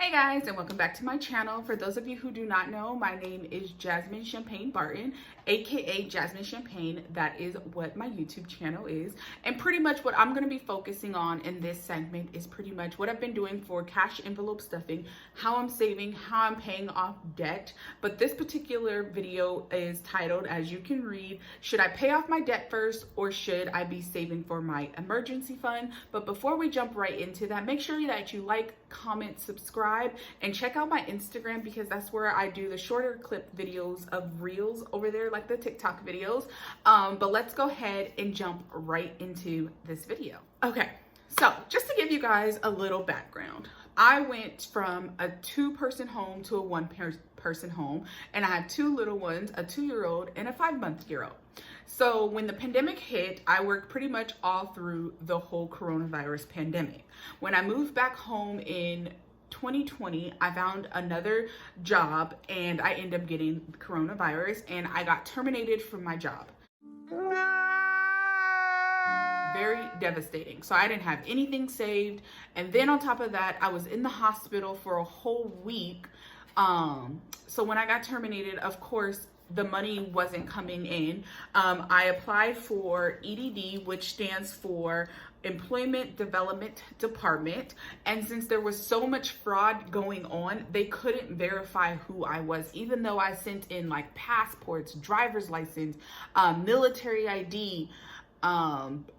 Hey guys, and welcome back to my channel. For those of you who do not know, my name is Jasmine Champagne Barton, aka Jasmine Champagne. That is what my YouTube channel is. And pretty much what I'm going to be focusing on in this segment is pretty much what I've been doing for cash envelope stuffing, how I'm saving, how I'm paying off debt. But this particular video is titled, as you can read, should I pay off my debt first or should I be saving for my emergency fund? But before we jump right into that, make sure that you like, comment, subscribe, and check out my Instagram because that's where I do the shorter clip videos of reels over there, like the TikTok videos. But let's go ahead and jump right into this video. Okay, so just to give you guys a little background, I went from a 2-person home to a 1-person home, and I had 2 little ones, a 2-year-old and a 5-month-old. So when the pandemic hit, I worked pretty much all through the whole coronavirus pandemic. When I moved back home in 2020, I found another job and I ended up getting coronavirus and I got terminated from my job. Very devastating. So I didn't have anything saved. And then on top of that, I was in the hospital for a whole week. So when I got terminated, of course, the money wasn't coming in. I applied for EDD, which stands for Employment Development Department. And since there was so much fraud going on, they couldn't verify who I was, even though I sent in like passports, driver's license, military ID,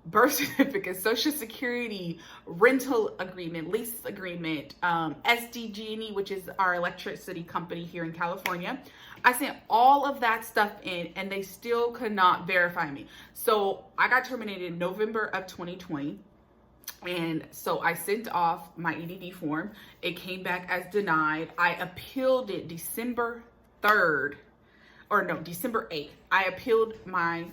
birth certificate, social security, rental agreement, lease agreement, SDG&E, which is our electricity company here in California. I sent all of that stuff in and they still could not verify me. So I got terminated in November of 2020. And so I sent off my EDD form. It came back as denied. I appealed it December 8th. I appealed my,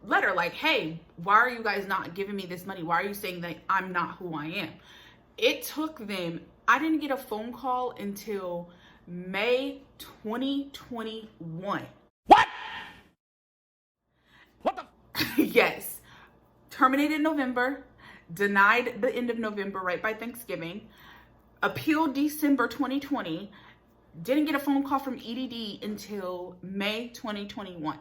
letter like, hey, why are you guys not giving me this money? Why are you saying that I'm not who I am? It took them, I didn't get a phone call until May 2021. What? What the? Yes. Terminated November, denied the end of November, right by Thanksgiving, appealed December 2020, didn't get a phone call from EDD until May 2021.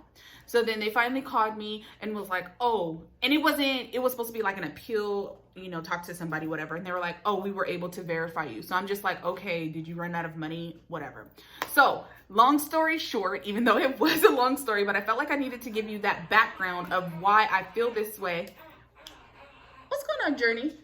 So then they finally called me and was like, oh, and it was supposed to be like an appeal, talk to somebody, whatever. And they were like, oh, we were able to verify you. So I'm just like, okay, did you run out of money? Whatever. So long story short, even though it was a long story, but I felt like I needed to give you that background of why I feel this way. What's going on, Journey?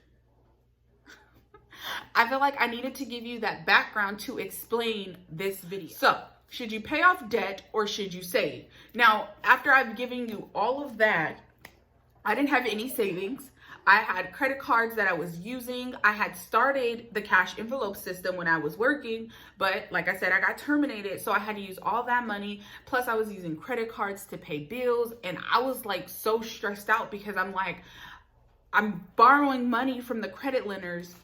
I feel like I needed to give you that background to explain this video. So, should you pay off debt or should you save? Now, after I've given you all of that, I didn't have any savings. I had credit cards that I was using. I had started the cash envelope system when I was working, but like I said, I got terminated, so I had to use all that money. Plus, I was using credit cards to pay bills, and I was like so stressed out because I'm borrowing money from the credit lenders,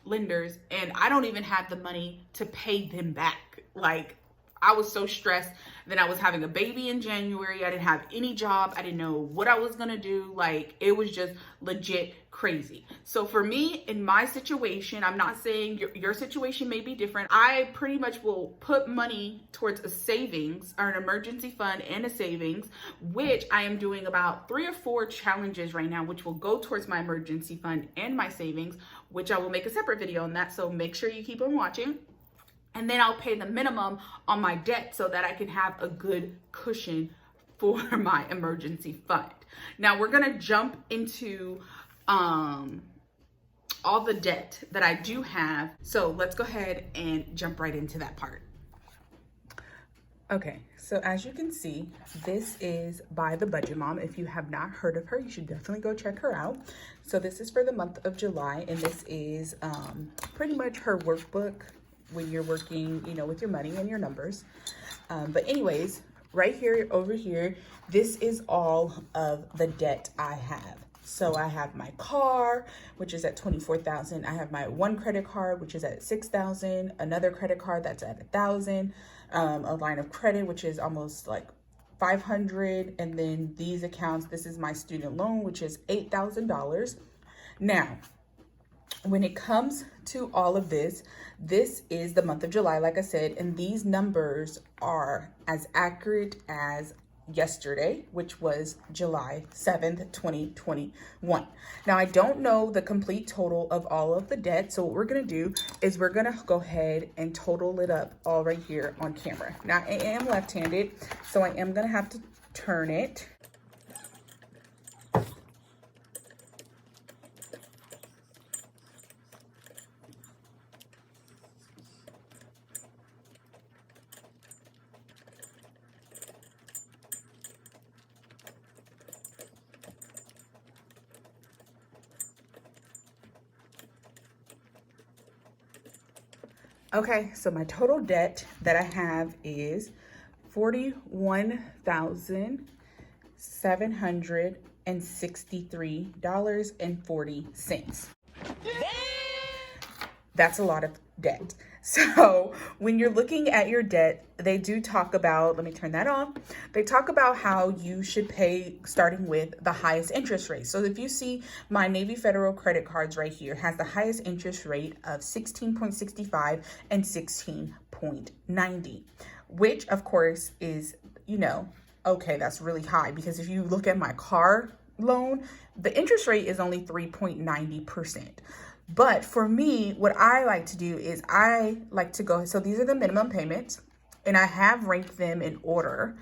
and I don't even have the money to pay them back. Like, I was so stressed. Then I was having a baby in January. I didn't have any job. I didn't know what I was gonna do. Like, it was just legit crazy. So for me, in my situation, I'm not saying your situation may be different. I pretty much will put money towards a savings or an emergency fund and a savings, which I am doing about 3 or 4 challenges right now, which will go towards my emergency fund and my savings, which I will make a separate video on that. So make sure you keep on watching. And then I'll pay the minimum on my debt so that I can have a good cushion for my emergency fund. Now we're gonna jump into all the debt that I do have. So let's go ahead and jump right into that part. Okay, so as you can see, this is by the Budget Mom. If you have not heard of her, you should definitely go check her out. So this is for the month of July, and this is pretty much her workbook when you're working, with your money and your numbers. But anyways, right here, over here, this is all of the debt I have. So I have my car, which is at $24,000. I have my one credit card, which is at $6,000. Another credit card that's at $1,000. A line of credit, which is almost like $500. And then these accounts, this is my student loan, which is $8,000. Now, when it comes to all of this, this is the month of July, like I said, and these numbers are as accurate as yesterday, which was July 7th, 2021. Now, I don't know the complete total of all of the debt, so what we're going to do is we're going to go ahead and total it up all right here on camera. Now, I am left-handed, so I am going to have to turn it. Okay, so my total debt that I have is $41,763.40. That's a lot of debt. So when you're looking at your debt, they do talk about, let me turn that off. They talk about how you should pay starting with the highest interest rate. So if you see my Navy Federal credit cards right here has the highest interest rate of 16.65 and 16.90, which of course is, you know, okay, that's really high, because if you look at my car loan, the interest rate is only 3.90%. But for me, what I like to do is I like to go, so these are the minimum payments, and I have ranked them in order.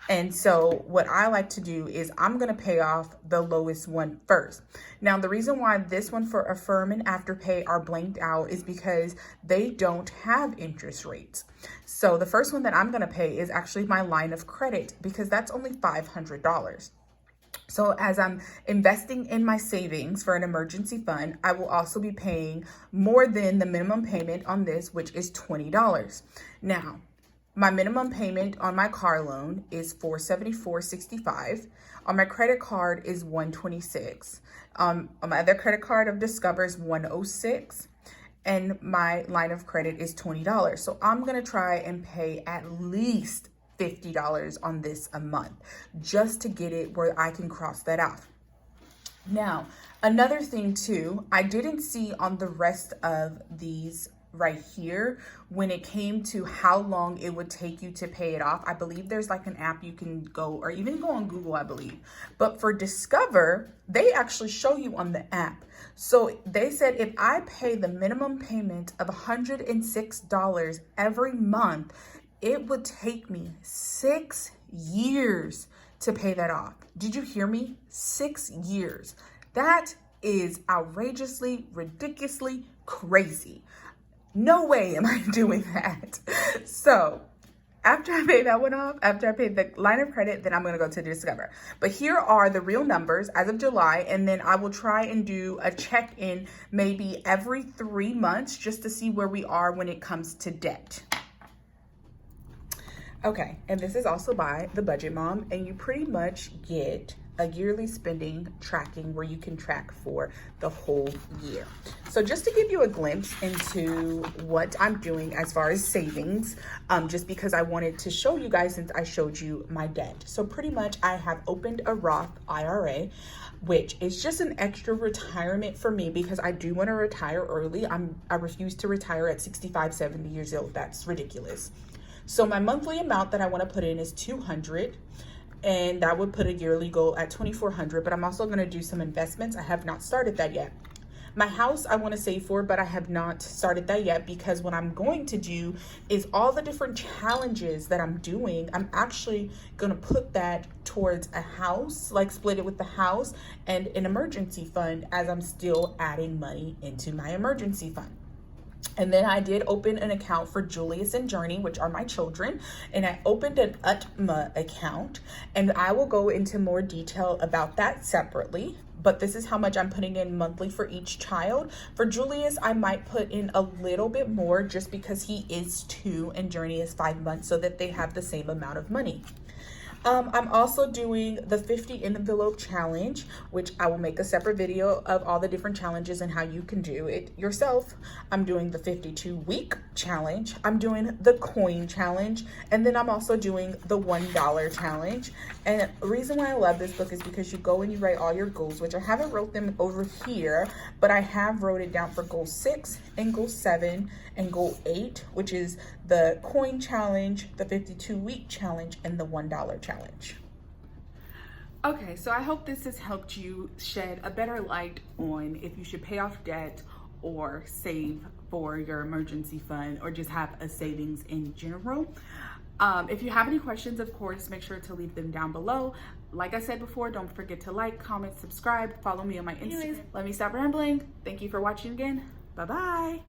And so what I like to do is I'm going to pay off the lowest one first. Now, the reason why this one for Affirm and Afterpay are blanked out is because they don't have interest rates. So the first one that I'm going to pay is actually my line of credit, because that's only $500. So as I'm investing in my savings for an emergency fund, I will also be paying more than the minimum payment on this, which is $20. Now, my minimum payment on my car loan is $474.65. On my credit card is $126. On my other credit card of Discover is $106. And my line of credit is $20. So I'm going to try and pay at least $50 on this a month, just to get it where I can cross that off. Now, another thing too, I didn't see on the rest of these right here when it came to how long it would take you to pay it off. I believe there's like an app you can go, or even go on Google, I believe. But for Discover, they actually show you on the app. So they said if I pay the minimum payment of $106 every month, it would take me 6 years to pay that off. Did you hear me? 6 years. That is outrageously, ridiculously crazy. No way am I doing that. So after I pay that one off, after I pay the line of credit, then I'm going to go to Discover. But here are the real numbers as of July, and then I will try and do a check-in maybe every 3 months just to see where we are when it comes to debt. Okay, and this is also by The Budget Mom, and you pretty much get a yearly spending tracking where you can track for the whole year. So just to give you a glimpse into what I'm doing as far as savings, just because I wanted to show you guys since I showed you my debt. So pretty much I have opened a Roth IRA, which is just an extra retirement for me because I do want to retire early. I refuse to retire at 65, 70 years old. That's ridiculous. So my monthly amount that I want to put in is $200, and that would put a yearly goal at $2,400, but I'm also going to do some investments. I have not started that yet. My house I want to save for, but I have not started that yet because what I'm going to do is all the different challenges that I'm doing, I'm actually going to put that towards a house, like split it with the house and an emergency fund as I'm still adding money into my emergency fund. And then I did open an account for Julius and Journey, which are my children, and I opened an UTMA account, and I will go into more detail about that separately. But this is how much I'm putting in monthly for each child. For Julius, I might put in a little bit more just because he is 2 and Journey is 5 months, so that they have the same amount of money. I'm also doing the 50 envelope challenge, which I will make a separate video of all the different challenges and how you can do it yourself. I'm doing the 52-week challenge. I'm doing the coin challenge. And then I'm also doing the $1 challenge. And the reason why I love this book is because you go and you write all your goals, which I haven't wrote them over here, but I have wrote it down for goal 6 and goal 7 and goal 8, which is the coin challenge, the 52-week challenge, and the $1 challenge. Okay, so I hope this has helped you shed a better light on if you should pay off debt or save for your emergency fund or just have a savings in general. If you have any questions, of course, make sure to leave them down below. Like I said before, don't forget to like, comment, subscribe, follow me on my Instagram. Let me stop rambling. Thank you for watching again. Bye-bye.